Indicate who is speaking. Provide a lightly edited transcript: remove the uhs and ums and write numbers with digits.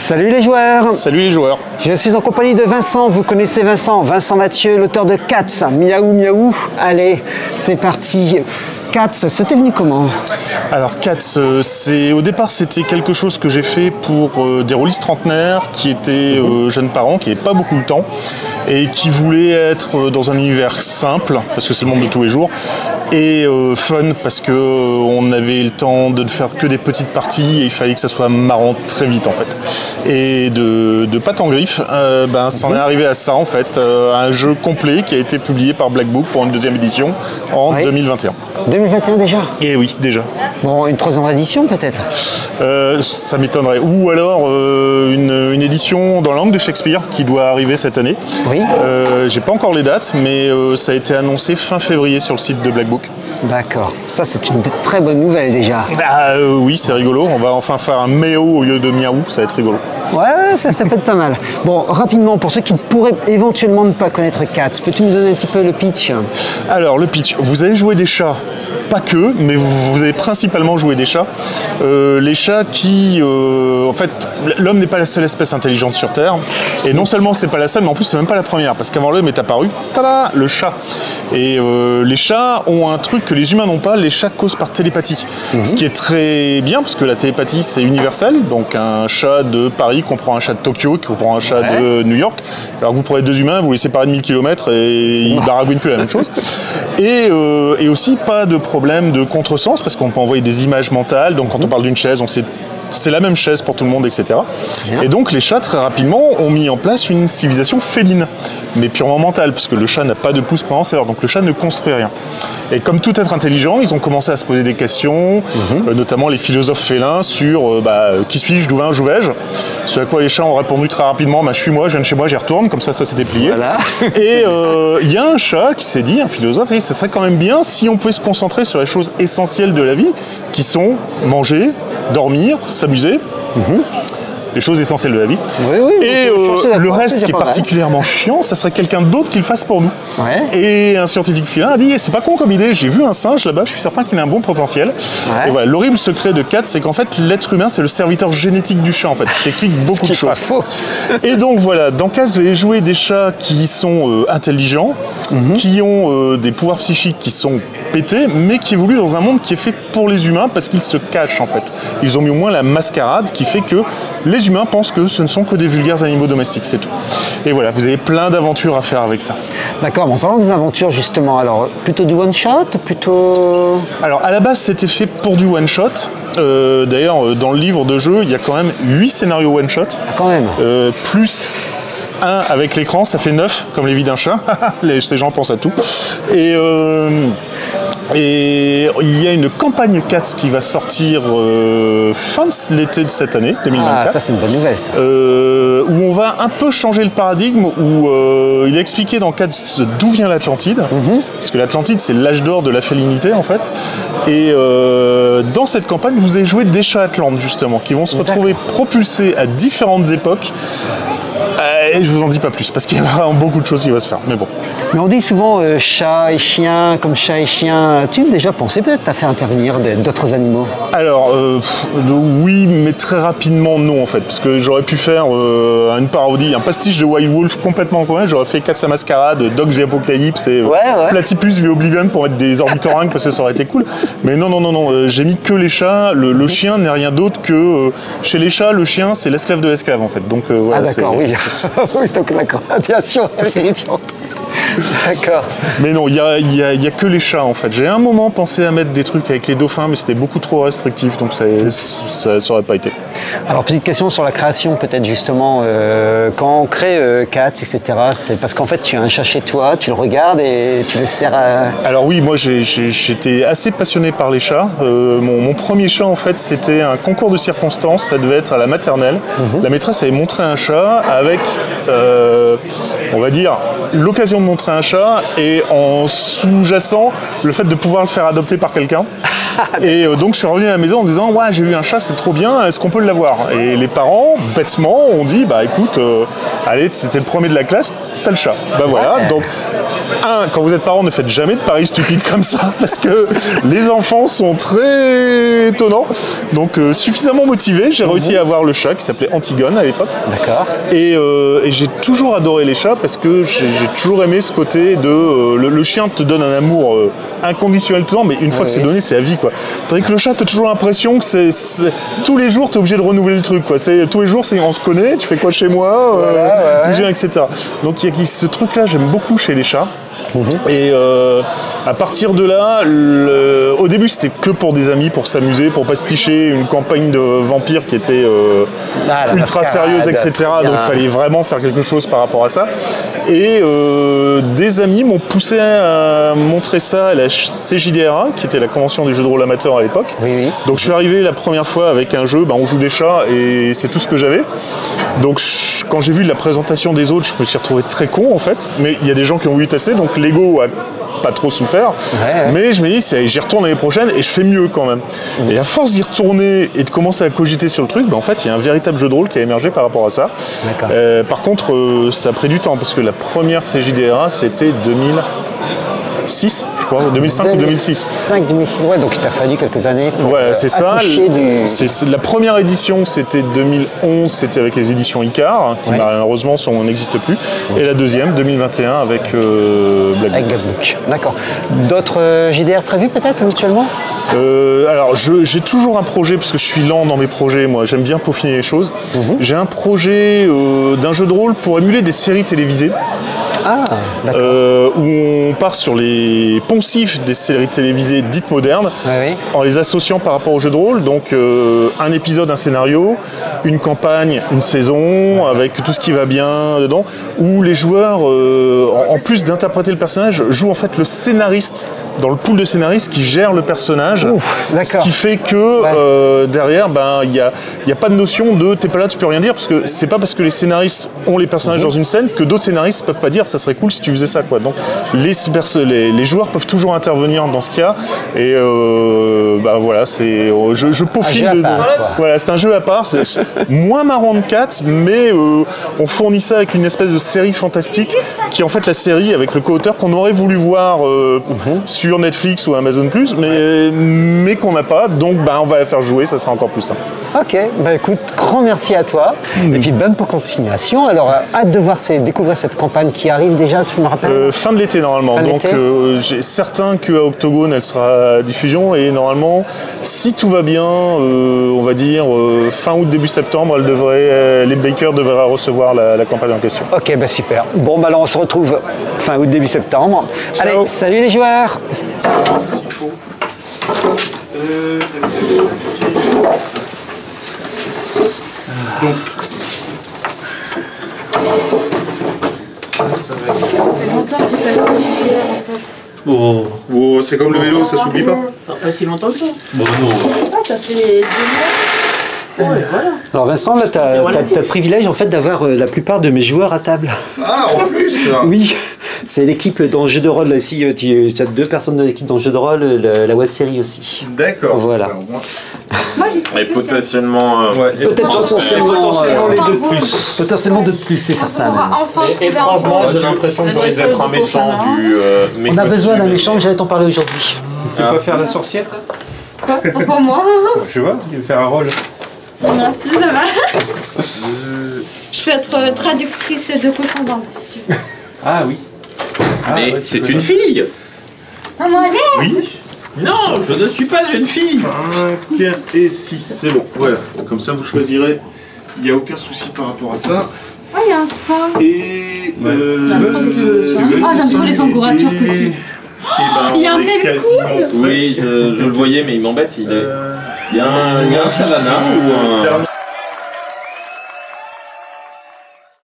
Speaker 1: Salut les joueurs!
Speaker 2: Salut les joueurs!
Speaker 1: Je suis en compagnie de Vincent, vous connaissez Vincent Mathieu, l'auteur de Cats, Miaou Miaou. Allez, c'est parti! Cats, c'était venu comment?
Speaker 2: Alors Cats, au départ c'était quelque chose que j'ai fait pour des rôlistes trentenaires qui étaient jeunes parents, qui n'avaient pas beaucoup de temps et qui voulaient être dans un univers simple, parce que c'est le monde de tous les jours, et fun, parce qu'on avait le temps de ne faire que des petites parties et il fallait que ça soit marrant très vite en fait. Et de patte en griffe, ça en est arrivé à ça en fait, un jeu complet qui a été publié par Black Book pour une deuxième édition en 2021.
Speaker 1: 2021 déjà?
Speaker 2: Et oui, déjà.
Speaker 1: Bon, une troisième édition peut-être?
Speaker 2: Ça m'étonnerait. Ou alors une édition dans la langue de Shakespeare qui doit arriver cette année.
Speaker 1: Oui.
Speaker 2: J'ai pas encore les dates, mais ça a été annoncé fin février sur le site de Black Book.
Speaker 1: D'accord. Ça, c'est une très bonne nouvelle déjà.
Speaker 2: Oui, c'est rigolo. On va enfin faire un méo au lieu de miaou. Ça va être rigolo.
Speaker 1: Ouais, ça peut être pas mal. Bon, rapidement, pour ceux qui pourraient éventuellement ne pas connaître Cats, peux-tu nous donner un petit peu le pitch?
Speaker 2: Alors, le pitch. Vous allez jouer des chats. Pas que, mais vous avez principalement joué des chats. Les chats qui... en fait, l'homme n'est pas la seule espèce intelligente sur Terre. Et non seulement c'est pas la seule, mais en plus c'est même pas la première. Parce qu'avant l'homme est apparu, tada, le chat. Et les chats ont un truc que les humains n'ont pas, les chats causent par télépathie. Ce qui est très bien, parce que la télépathie c'est universel. Donc un chat de Paris comprend un chat de Tokyo, qui comprend un chat de New York. Alors que vous prenez deux humains, vous les séparez de 1000 km et ils baragouinent plus la même chose. Et aussi pas de problème de contresens, parce qu'on peut envoyer des images mentales. Donc quand on parle d'une chaise, on sait c'est la même chaise pour tout le monde, etc. Et donc les chats, très rapidement, ont mis en place une civilisation féline, mais purement mentale, parce que le chat n'a pas de pouce préhenseur, donc le chat ne construit rien. Et comme tout être intelligent, ils ont commencé à se poser des questions, notamment les philosophes félins, sur qui suis-je, d'où vais-je. Ce à quoi les chats ont répondu très rapidement, je suis moi, je viens de chez moi, j'y retourne, comme ça s'est déplié.
Speaker 1: Voilà.
Speaker 2: Et il y a un chat qui s'est dit, un philosophe, ça serait quand même bien si on pouvait se concentrer sur les choses essentielles de la vie, qui sont manger, dormir, s'amuser, les choses essentielles de la vie.
Speaker 1: Oui,
Speaker 2: et le reste qui est particulièrement chiant, ça serait quelqu'un d'autre qui le fasse pour nous.
Speaker 1: Ouais.
Speaker 2: Et un scientifique filin a dit, c'est pas con comme idée, j'ai vu un singe là-bas, je suis certain qu'il a un bon potentiel.
Speaker 1: Ouais.
Speaker 2: Et voilà, l'horrible secret de Cats, c'est qu'en fait, l'être humain, c'est le serviteur génétique du chat, en fait, ce qui explique beaucoup de choses.
Speaker 1: Pas faux.
Speaker 2: Et donc voilà, dans Cats, vous allez jouer des chats qui sont intelligents, qui ont des pouvoirs psychiques qui sont pétés, mais qui évoluent dans un monde qui est fait pour les humains parce qu'ils se cachent en fait. Ils ont mis au moins la mascarade qui fait que les humains pensent que ce ne sont que des vulgaires animaux domestiques, c'est tout. Et voilà, vous avez plein d'aventures à faire avec ça.
Speaker 1: D'accord, en parlant des aventures justement, alors plutôt du one-shot, plutôt...
Speaker 2: Alors à la base c'était fait pour du one-shot. D'ailleurs dans le livre de jeu il y a quand même 8 scénarios one-shot.
Speaker 1: Ah, quand même.
Speaker 2: Plus un avec l'écran, ça fait 9 comme les vies d'un chat. Ces gens pensent à tout. Et il y a une campagne Cats qui va sortir fin de l'été de cette année, 2024.
Speaker 1: Ah, ça c'est une bonne nouvelle ça.
Speaker 2: Où on va un peu changer le paradigme, où il a expliqué dans Cats d'où vient l'Atlantide. Parce que l'Atlantide c'est l'âge d'or de la félinité en fait. Et dans cette campagne vous allez jouer des chats atlantes justement, qui vont se retrouver propulsés à différentes époques. Et je vous en dis pas plus, parce qu'il y a vraiment beaucoup de choses qui vont se faire, mais bon.
Speaker 1: Mais on dit souvent chat et chien, comme chat et chien. As-tu déjà pensé peut-être à faire intervenir d'autres animaux?
Speaker 2: Alors, oui, mais très rapidement, non, en fait. Parce que j'aurais pu faire une parodie, un pastiche de Wild Wolf complètement correct. J'aurais fait Cats à Mascarade, Dogs v Apocalypse et Platypus v Oblivion pour mettre des ornithorynques, parce que ça aurait été cool. Mais non, j'ai mis que les chats. Le chien n'est rien d'autre que... chez les chats, le chien, c'est l'esclave de l'esclave, en fait. Donc, voilà,
Speaker 1: ah d'accord, oui. Oui, donc la gradation est terrifiante. D'accord.
Speaker 2: Mais non, il y a que les chats en fait. J'ai un moment pensé à mettre des trucs avec les dauphins, mais c'était beaucoup trop restrictif, donc ça aurait pas été.
Speaker 1: Alors petite question sur la création peut-être justement. Quand on crée Cats, etc., c'est parce qu'en fait tu as un chat chez toi, tu le regardes et tu le sers à...
Speaker 2: Alors oui, moi j'étais assez passionné par les chats. Mon premier chat en fait c'était un concours de circonstances, ça devait être à la maternelle. La maîtresse avait montré un chat avec, on va dire, l'occasion de montrer un chat et en sous-jacent le fait de pouvoir le faire adopter par quelqu'un. Et donc je suis revenu à la maison en disant ouais, j'ai vu un chat, c'est trop bien, est-ce qu'on peut l'avoir? Et les parents bêtement ont dit bah écoute, allez, c'était le premier de la classe, t'as le chat. Bah voilà, donc quand vous êtes parent, ne faites jamais de paris stupides comme ça, parce que les enfants sont très étonnants. Donc suffisamment motivé, j'ai réussi à avoir le chat qui s'appelait Antigone à l'époque.
Speaker 1: D'accord.
Speaker 2: Et j'ai toujours adoré les chats parce que j'ai toujours aimé ce côté de le chien te donne un amour inconditionnel tout le temps, mais une fois que c'est donné, c'est à vie, quoi. Tandis que le chat, t'as toujours l'impression que c'est tous les jours, t'es obligé de renouveler le truc, quoi. Tous les jours, on se connaît, tu fais quoi chez moi, etc. Donc il y a ce truc-là, j'aime beaucoup chez les chats. Et à partir de là, au début c'était que pour des amis, pour s'amuser, pour pasticher une campagne de vampires qui était ultra sérieuse, etc. Donc il fallait vraiment faire quelque chose par rapport à ça. Et des amis m'ont poussé à montrer ça à la CJDRA, qui était la convention des jeux de rôle amateurs à l'époque. Donc je suis arrivé la première fois avec un jeu, on joue des chats et c'est tout ce que j'avais. Donc quand j'ai vu la présentation des autres, je me suis retrouvé très con en fait. Mais il y a des gens qui ont voulu tester, donc l'ego a pas trop souffert, mais je me dis j'y retourne l'année prochaine et je fais mieux quand même. Et à force d'y retourner et de commencer à cogiter sur le truc, en fait il y a un véritable jeu de rôle qui a émergé par rapport à ça. Par contre ça a pris du temps parce que la première CJDRA c'était 2006, je crois, 2005 ou 2006.
Speaker 1: 2006, ouais, donc il t'a fallu quelques années pour
Speaker 2: c'est ça. La première édition, c'était 2011, c'était avec les éditions Icar, qui malheureusement n'existent plus. Et la deuxième, 2021, avec Black
Speaker 1: Book. D'accord. D'autres JDR prévus peut-être éventuellement?
Speaker 2: Alors, j'ai toujours un projet, parce que je suis lent dans mes projets, moi, j'aime bien peaufiner les choses. J'ai un projet d'un jeu de rôle pour émuler des séries télévisées. Où on part sur les poncifs des séries télévisées dites modernes, en les associant par rapport au jeu de rôle. Donc un épisode, un scénario, une campagne, une saison, avec tout ce qui va bien dedans, où les joueurs, en plus d'interpréter le personnage, jouent en fait le scénariste dans le pool de scénaristes qui gère le personnage. Ce qui fait que derrière, il n'y a pas de notion de t'es pas là, tu peux rien dire, parce que c'est pas parce que les scénaristes ont les personnages dans une scène que d'autres scénaristes peuvent pas dire ça serait cool si tu faisais ça, quoi. Donc les joueurs peuvent toujours intervenir dans ce cas, et voilà, je peaufine. Voilà, c'est un jeu à part, c'est moins marrant de 4, mais on fournit ça avec une espèce de série fantastique qui est en fait la série avec le co-auteur qu'on aurait voulu voir sur Netflix ou Amazon+, mais qu'on n'a pas, donc on va la faire jouer, ça sera encore plus simple.
Speaker 1: Ok, écoute, grand merci à toi, et puis bonne continuation. Alors, hâte de découvrir cette campagne qui arrive déjà, tu me rappelles
Speaker 2: fin de l'été normalement, donc j'ai certain qu'à Octogone elle sera à diffusion, et normalement, si tout va bien, on va dire fin août, début septembre, les bakers devraient recevoir la campagne en question.
Speaker 1: Ok, super. Bon, alors on se retrouve fin août, début septembre. Ciao. Allez, salut les joueurs.
Speaker 2: Donc, ça va être...
Speaker 3: Ça fait longtemps que j'ai pas joué au JDR en fait.
Speaker 2: Oh, c'est comme le vélo, ça s'oublie pas.
Speaker 4: Pas si longtemps que ça.
Speaker 3: Ça fait 2 mois.
Speaker 4: Voilà.
Speaker 1: Alors Vincent, là, tu as le privilège en fait d'avoir la plupart de mes joueurs à table.
Speaker 2: Ah, en plus.
Speaker 1: Oui, c'est l'équipe dans le jeu de rôle là, ici. Tu as 2 personnes de l'équipe dans le jeu de rôle, la web série aussi.
Speaker 2: D'accord.
Speaker 1: Voilà.
Speaker 5: Et potentiellement...
Speaker 1: Peut-être potentiellement
Speaker 4: les 2 de plus.
Speaker 1: Potentiellement 2 de plus, c'est certain.
Speaker 5: Et étrangement, j'ai l'impression que je risque d'être un méchant du...
Speaker 1: On a besoin d'un méchant, j'allais t'en parler aujourd'hui.
Speaker 4: Tu peux faire la sorcière?
Speaker 3: Pour moi.
Speaker 4: Je vois, tu veux faire un rôle.
Speaker 3: Merci, ça va. Je peux être traductrice de cochon d'Inde, si tu veux.
Speaker 4: Ah oui.
Speaker 5: Mais c'est une fille.
Speaker 3: Ah, mon Dieu.
Speaker 2: Oui.
Speaker 5: Non, je ne suis pas une fille.
Speaker 2: 5 et 6, c'est bon. Voilà, comme ça vous choisirez. Il n'y a aucun souci par rapport à ça.
Speaker 3: Oh, il y a un sphinx.
Speaker 2: Et...
Speaker 3: j'aime trop les angora turcs aussi. Il y a un même
Speaker 5: Oui, je le voyais, mais il m'embête. Il y a un savana ou un...